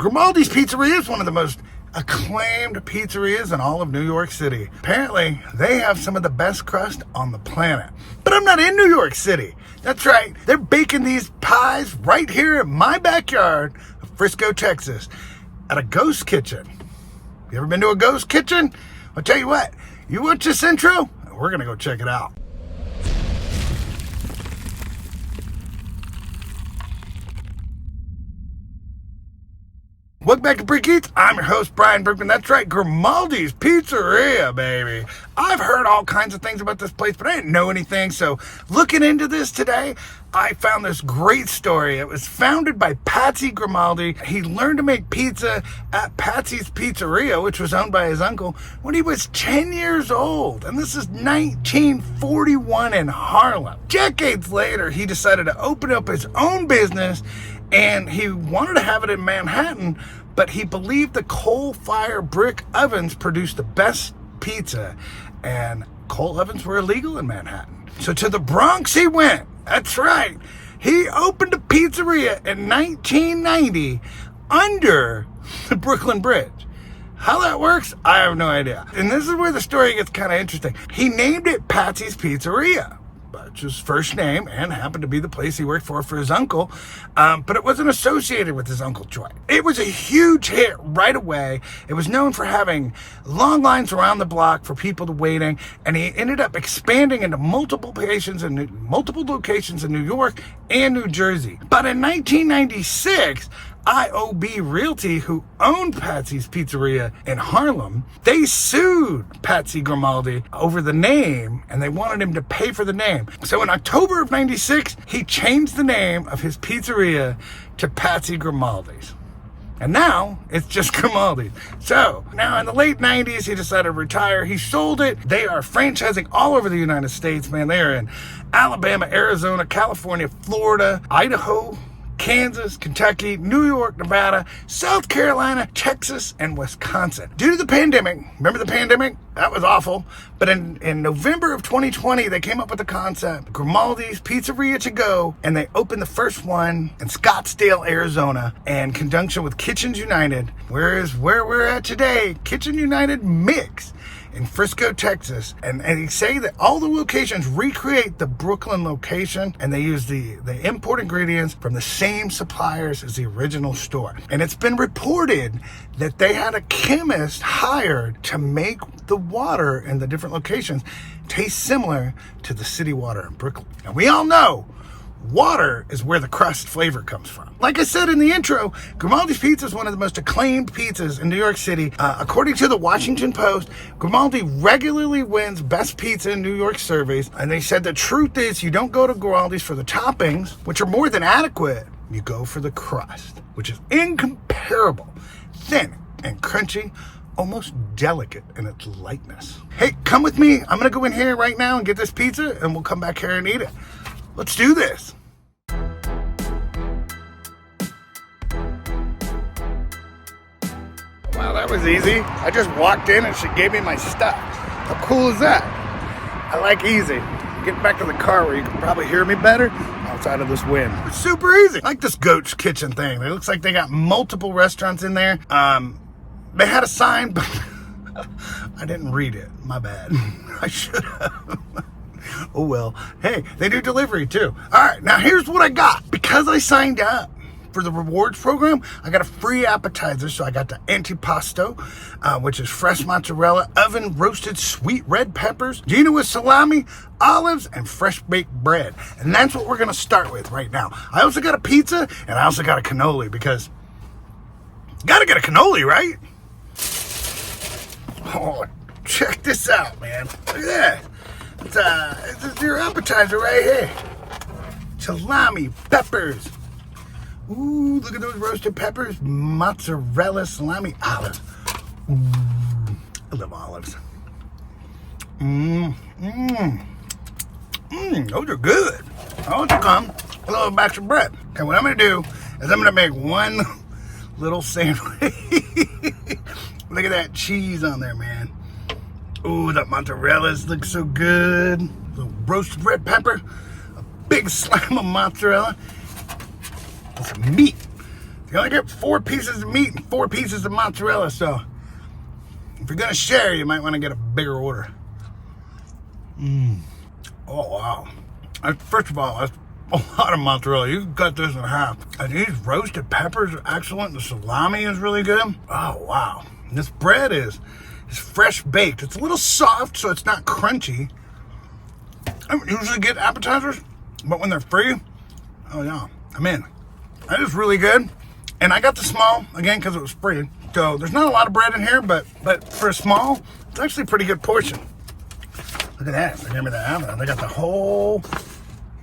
Grimaldi's Pizzeria is one of the most acclaimed pizzerias in all of New York City. Apparently, they have some of the best crust on the planet. But I'm not in New York City. That's right, they're baking these pies right here in my backyard of Frisco, Texas, at a ghost kitchen. You ever been to a ghost kitchen? I'll tell you what, you watch this intro, and we're gonna go check it out. Welcome back to BrickEats. I'm your host, Brian Brickman. That's right, Grimaldi's Pizzeria, baby. I've heard all kinds of things about this place, but I didn't know anything. So looking into this today, I found this great story. It was founded by Patsy Grimaldi. He learned to make pizza at Patsy's Pizzeria, which was owned by his uncle, when he was 10 years old. And this is 1941 in Harlem. Decades later, he decided to open up his own business, and he wanted to have it in Manhattan, but he believed the coal-fired brick ovens produced the best pizza, and coal ovens were illegal in Manhattan. So to the Bronx he went. That's right. He opened a pizzeria in 1990 under the Brooklyn Bridge. How that works, I have no idea. And this is where the story gets kind of interesting. He named it Patsy's Pizzeria, which his first name, and happened to be the place he worked for his uncle, but it wasn't associated with his Uncle Troy. It was a huge hit right away. It was known for having long lines around the block for people to waiting, and he ended up expanding into multiple locations in New York and New Jersey. But in 1996, IOB Realty, who owned Patsy's Pizzeria in Harlem, they sued Patsy Grimaldi over the name, and they wanted him to pay for the name. So in October of 96, he changed the name of his pizzeria to Patsy Grimaldi's. And now it's just Grimaldi. So now in the late 90s, he decided to retire. He sold it. They are franchising all over the United States, man. They are in Alabama, Arizona, California, Florida, Idaho, Kansas, Kentucky, New York, Nevada, South Carolina, Texas, and Wisconsin. Due to the pandemic, remember the pandemic? That was awful. But in November of 2020, they came up with the concept, Grimaldi's Pizzeria to Go, and they opened the first one in Scottsdale, Arizona, in conjunction with Kitchens United, where we're at today, Kitchen United Mix in Frisco, Texas. And they say that all the locations recreate the Brooklyn location, and they use the import ingredients from the same suppliers as the original store. And it's been reported that they had a chemist hired to make the water in the different locations taste similar to the city water in Brooklyn. And we all know water is where the crust flavor comes from. Like I said in the intro, Grimaldi's Pizza is one of the most acclaimed pizzas in New York City. According to the Washington Post, Grimaldi regularly wins Best Pizza in New York surveys. And they said the truth is you don't go to Grimaldi's for the toppings, which are more than adequate. You go for the crust, which is incomparable, thin and crunchy, almost delicate in its lightness. Hey, come with me. I'm going to go in here right now and get this pizza, and we'll come back here and eat it. Let's do this. Wow, that was easy. I just walked in and she gave me my stuff. How cool is that? I like easy. Get back to the car where you can probably hear me better outside of this wind. It's super easy. I like this Goat's Kitchen thing. It looks like they got multiple restaurants in there. They had a sign, but I didn't read it. My bad. I should have. Oh well. Hey, they do delivery too. All right, now here's what I got. Because I signed up for the rewards program, I got a free appetizer. So I got the antipasto, which is fresh mozzarella, oven roasted sweet red peppers, Gina with salami, olives, and fresh baked bread. And that's what we're gonna start with right now. I also got a pizza, and I also got a cannoli, because you gotta get a cannoli, right? Oh, check this out, man. Look at that. This is your appetizer right here. Salami, peppers. Ooh, look at those roasted peppers. Mozzarella, salami, olives. Ooh, I love olives. Those are good. I want to come a little batch of bread. Okay, what I'm going to do is I'm going to make one little sandwich. Look at that cheese on there, man. Ooh, that mozzarella's look so good. A little roasted red pepper, a big slam of mozzarella, and some meat. You only get 4 pieces of meat and 4 pieces of mozzarella, so if you're gonna share, you might want to get a bigger order. Oh wow! First of all, that's a lot of mozzarella. You can cut this in half. And these roasted peppers are excellent. The salami is really good. Oh wow! And this bread is fresh baked. It's a little soft, so it's not crunchy. I don't usually get appetizers, but when they're free, oh yeah, I'm in. That is really good. And I got the small, again, because it was free. So there's not a lot of bread in here, but for a small, it's actually a pretty good portion. Look at that. They gave me the oven. They got the whole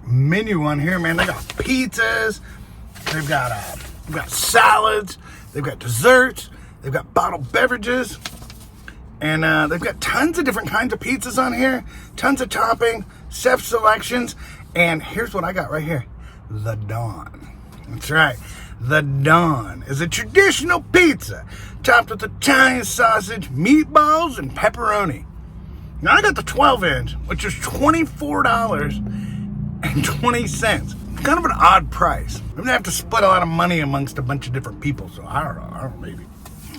menu on here, man. They got pizzas. They've got salads. They've got desserts. They've got bottled beverages. And they've got tons of different kinds of pizzas on here. Tons of topping, chef selections. And here's what I got right here. The Dawn. That's right. The Dawn is a traditional pizza topped with Italian sausage, meatballs, and pepperoni. Now I got the 12-inch, which is $24.20. Kind of an odd price. I'm gonna have to split a lot of money amongst a bunch of different people, so I don't know, maybe.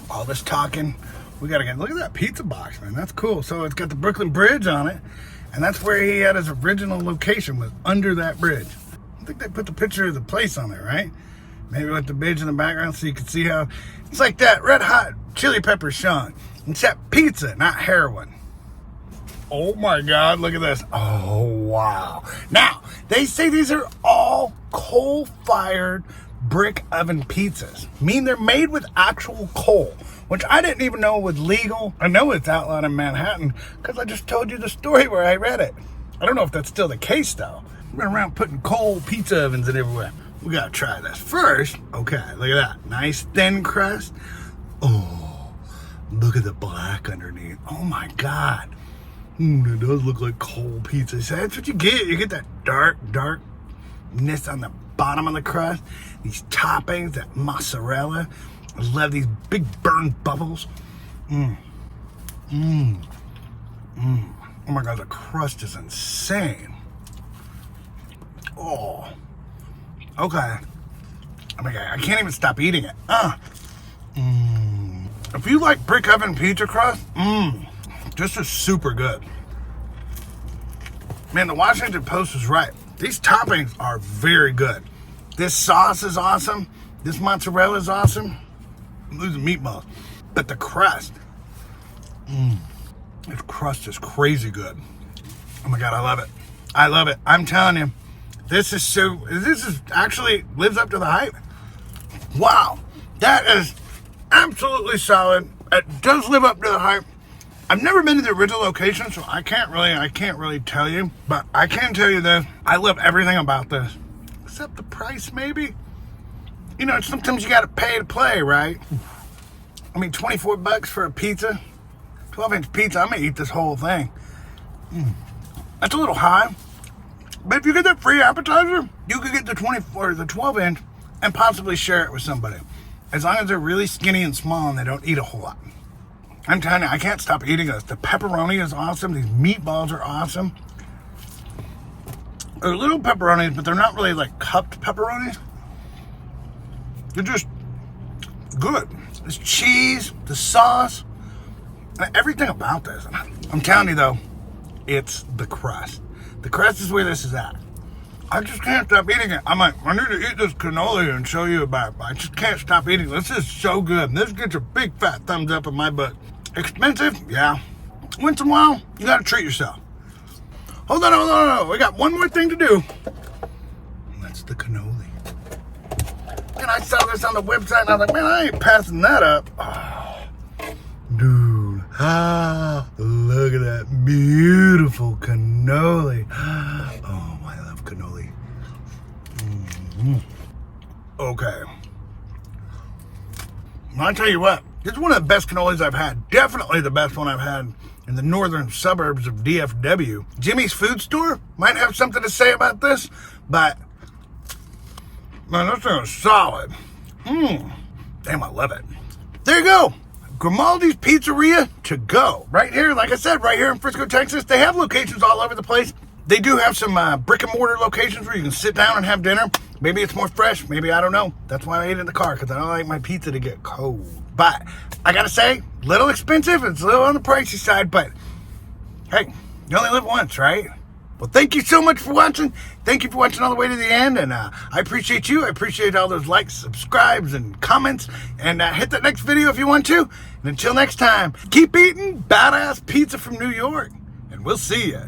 All this talking, we gotta look at that pizza box, man. That's cool. So it's got the Brooklyn Bridge on it, and that's where he had his original location, was under that bridge. I think they put the picture of the place on there, right? Maybe with the bridge in the background so you can see how it's like that Red Hot Chili Pepper Sean. Except pizza, not heroin. Oh my God, look at this. Oh wow. Now, they say these are all coal-fired brick oven pizzas. I mean, they're made with actual coal, which I didn't even know was legal. I know it's outlawed in Manhattan because I just told you the story where I read it. I don't know if that's still the case though. We're around putting coal pizza ovens in everywhere. We gotta try this first. Okay, look at that. Nice thin crust. Oh, look at the black underneath. Oh my God. It does look like coal pizza. So that's what you get. You get that darkness on the bottom of the crust. These toppings, that mozzarella. I love these big burned bubbles. Oh my God, the crust is insane. Oh. Okay. Oh my God, I can't even stop eating it. If you like brick oven pizza crust, this is super good. Man, the Washington Post is right. These toppings are very good. This sauce is awesome. This mozzarella is awesome. I'm losing meatballs. But the crust, this crust is crazy good. Oh my God, I love it. I love it. I'm telling you, this is actually lives up to the hype. Wow, that is absolutely solid. It does live up to the hype. I've never been to the original location, so I can't really tell you, but I can tell you this. I love everything about this, except the price, maybe. You know, sometimes you gotta pay to play, right? I mean, 24 bucks for a pizza, 12-inch pizza. I'm gonna eat this whole thing. That's a little high, but if you get that free appetizer, you could get the 12-inch and possibly share it with somebody, as long as they're really skinny and small and they don't eat a whole lot. I'm telling you, I can't stop eating this. The pepperoni is awesome. These meatballs are awesome. They're little pepperonis, but they're not really like cupped pepperonis. They're just good. This cheese, the sauce, everything about this. I'm telling you though, it's the crust. The crust is where this is at. I just can't stop eating it. I'm like, I need to eat this cannoli and show you about it. I just can't stop eating it. This is so good. This gets a big fat thumbs up in my butt. Expensive? Yeah. Once in a while, you gotta treat yourself. Hold on. We got one more thing to do. That's the cannoli. And I saw this on the website and I was like, man, I ain't passing that up. Oh, dude. Look at that beautiful cannoli. Oh, I love cannoli. Okay. I'll tell you what, this is one of the best cannolis I've had. Definitely the best one I've had in the northern suburbs of DFW. Jimmy's Food Store might have something to say about this, but man, this thing is solid. Damn, I love it. There you go. Grimaldi's Pizzeria to go. Right here, like I said, right here in Frisco, Texas. They have locations all over the place. They do have some brick and mortar locations where you can sit down and have dinner. Maybe it's more fresh. Maybe, I don't know. That's why I ate it in the car, because I don't like my pizza to get cold. But I got to say, a little expensive. It's a little on the pricey side, but hey, you only live once, right? Well, thank you so much for watching. Thank you for watching all the way to the end. And I appreciate you. I appreciate all those likes, subscribes, and comments. And hit that next video if you want to. And until next time, keep eating badass pizza from New York. And we'll see ya.